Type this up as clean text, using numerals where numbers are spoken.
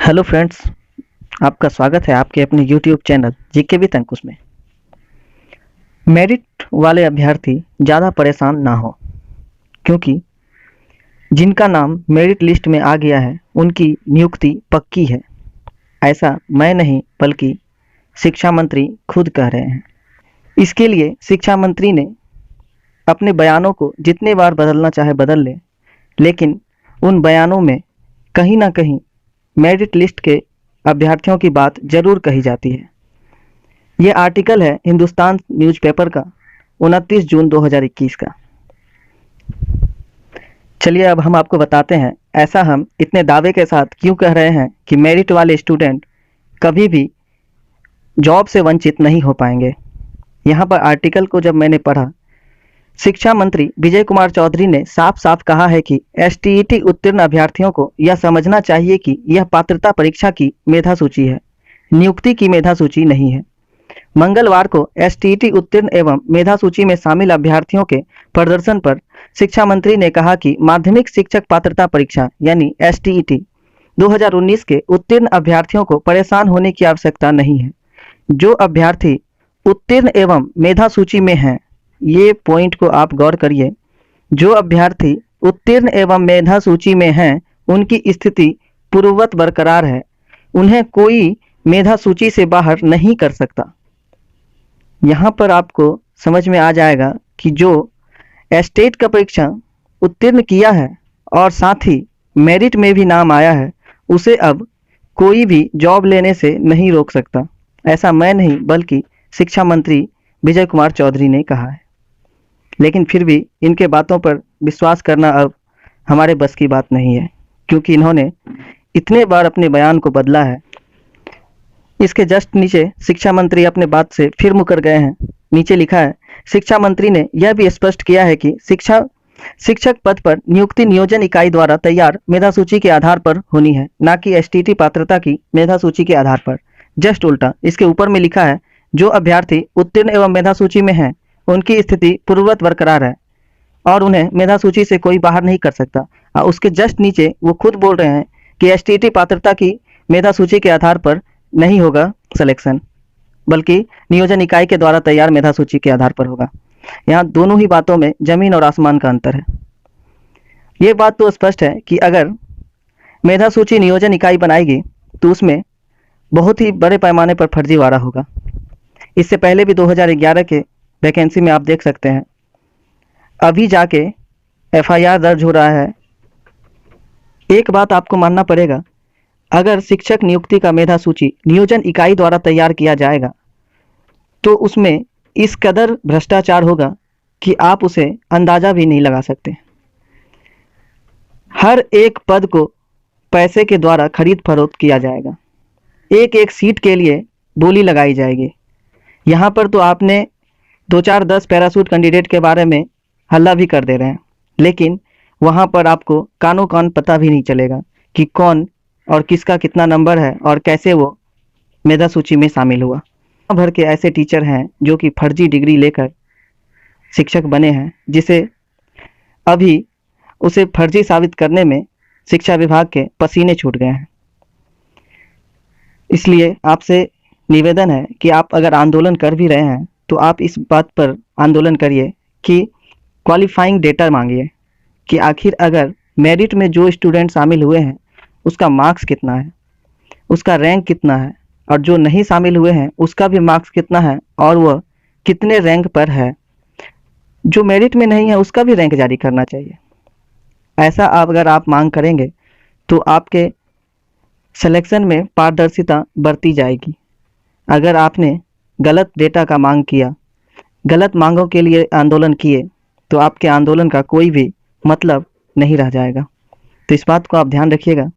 Hello friends, आपका स्वागत है आपके अपने यूट्यूब चैनल जीके विद अंकुश में। मेरिट वाले अभ्यर्थी ज़्यादा परेशान ना हो, क्योंकि जिनका नाम मेरिट लिस्ट में आ गया है उनकी नियुक्ति पक्की है। ऐसा मैं नहीं बल्कि शिक्षा मंत्री खुद कह रहे हैं। इसके लिए शिक्षा मंत्री ने अपने बयानों को जितने बार बदलना चाहे बदल ले, लेकिन उन बयानों में कहीं ना कहीं मेरिट लिस्ट के अभ्यर्थियों की बात जरूर कही जाती है। ये आर्टिकल है हिंदुस्तान न्यूज़पेपर का 29 जून 2021 का। चलिए अब हम आपको बताते हैं ऐसा हम इतने दावे के साथ क्यों कह रहे हैं कि मेरिट वाले स्टूडेंट कभी भी जॉब से वंचित नहीं हो पाएंगे। यहाँ पर आर्टिकल को जब मैंने पढ़ा, शिक्षा मंत्री विजय कुमार चौधरी ने साफ साफ कहा है कि एसटीईटी उत्तीर्ण अभ्यर्थियों को यह समझना चाहिए कि यह पात्रता परीक्षा की मेधा सूची है, नियुक्ति की मेधा सूची नहीं है। मंगलवार को एसटीईटी उत्तीर्ण एवं मेधा सूची में शामिल अभ्यर्थियों के प्रदर्शन पर शिक्षा मंत्री ने कहा कि माध्यमिक शिक्षक पात्रता परीक्षा यानी एसटीईटी 2019 के उत्तीर्ण अभ्यर्थियों को परेशान होने की आवश्यकता नहीं है। जो अभ्यर्थी उत्तीर्ण एवं मेधा सूची में हैं, ये पॉइंट को आप गौर करिए, जो अभ्यर्थी उत्तीर्ण एवं मेधा सूची में हैं उनकी स्थिति पूर्ववत बरकरार है। उन्हें कोई मेधा सूची से बाहर नहीं कर सकता। यहाँ पर आपको समझ में आ जाएगा कि जो एस्टेट का परीक्षा उत्तीर्ण किया है और साथ ही मेरिट में भी नाम आया है, उसे अब कोई भी जॉब लेने से नहीं रोक सकता। ऐसा मैं नहीं बल्कि शिक्षा मंत्री विजय कुमार चौधरी ने कहा है। लेकिन फिर भी इनके बातों पर विश्वास करना अब हमारे बस की बात नहीं है, क्योंकि इन्होंने इतने बार अपने बयान को बदला है। इसके जस्ट नीचे शिक्षा मंत्री अपने बात से फिर मुकर गए हैं। नीचे लिखा है, शिक्षा मंत्री ने यह भी स्पष्ट किया है कि शिक्षक पद पर नियुक्ति नियोजन इकाई द्वारा तैयार मेधा सूची के आधार पर होनी है, ना कि एसटीटी पात्रता की मेधा सूची के आधार पर। जस्ट उल्टा, इसके ऊपर में लिखा है, जो अभ्यर्थी उत्तीर्ण एवं मेधा सूची में हैं उनकी स्थिति पूर्ववत बरकरार है और उन्हें मेधा सूची से कोई बाहर नहीं कर सकता। और उसके जस्ट नीचे वो खुद बोल रहे हैं कि एसटीटी पात्रता की मेधा सूची के आधार पर नहीं होगा सिलेक्शन, बल्कि नियोजन इकाई के द्वारा तैयार मेधा सूची के आधार पर होगा। यहाँ दोनों ही बातों में जमीन और आसमान का अंतर है। ये बात तो स्पष्ट है कि अगर मेधा सूची नियोजन इकाई बनाएगी तो उसमें बहुत ही बड़े पैमाने पर फर्जीवाड़ा होगा। इससे पहले भी 2011 के वैकेंसी में आप देख सकते हैं, अभी जाके एफआईआर दर्ज हो रहा है। एक बात आपको मानना पड़ेगा, अगर शिक्षक नियुक्ति का मेधा सूची नियोजन इकाई द्वारा तैयार किया जाएगा तो उसमें इस कदर भ्रष्टाचार होगा कि आप उसे अंदाजा भी नहीं लगा सकते। हर एक पद को पैसे के द्वारा खरीद फरोख्त किया जाएगा, एक एक सीट के लिए बोली लगाई जाएगी। यहाँ पर तो आपने 2-4-10 पैरासूट कैंडिडेट के बारे में हल्ला भी कर दे रहे हैं, लेकिन वहाँ पर आपको कानो कान पता भी नहीं चलेगा कि कौन और किसका कितना नंबर है और कैसे वो मेधा सूची में शामिल हुआ। भर के ऐसे टीचर हैं जो कि फर्जी डिग्री लेकर शिक्षक बने हैं, जिसे अभी उसे फर्जी साबित करने में शिक्षा विभाग के पसीने छूट गए हैं। इसलिए आपसे निवेदन है कि आप अगर आंदोलन कर भी रहे हैं तो आप इस बात पर आंदोलन करिए कि क्वालिफाइंग डेटा मांगिए कि आखिर अगर मेरिट में जो स्टूडेंट शामिल हुए हैं उसका मार्क्स कितना है, उसका रैंक कितना है, और जो नहीं शामिल हुए हैं उसका भी मार्क्स कितना है और वह कितने रैंक पर है। जो मेरिट में नहीं है उसका भी रैंक जारी करना चाहिए। ऐसा अगर आप मांग करेंगे तो आपके सिलेक्शन में पारदर्शिता बरती जाएगी। अगर आपने गलत डेटा का मांग किया, गलत मांगों के लिए आंदोलन किए, तो आपके आंदोलन का कोई भी मतलब नहीं रह जाएगा। तो इस बात को आप ध्यान रखिएगा।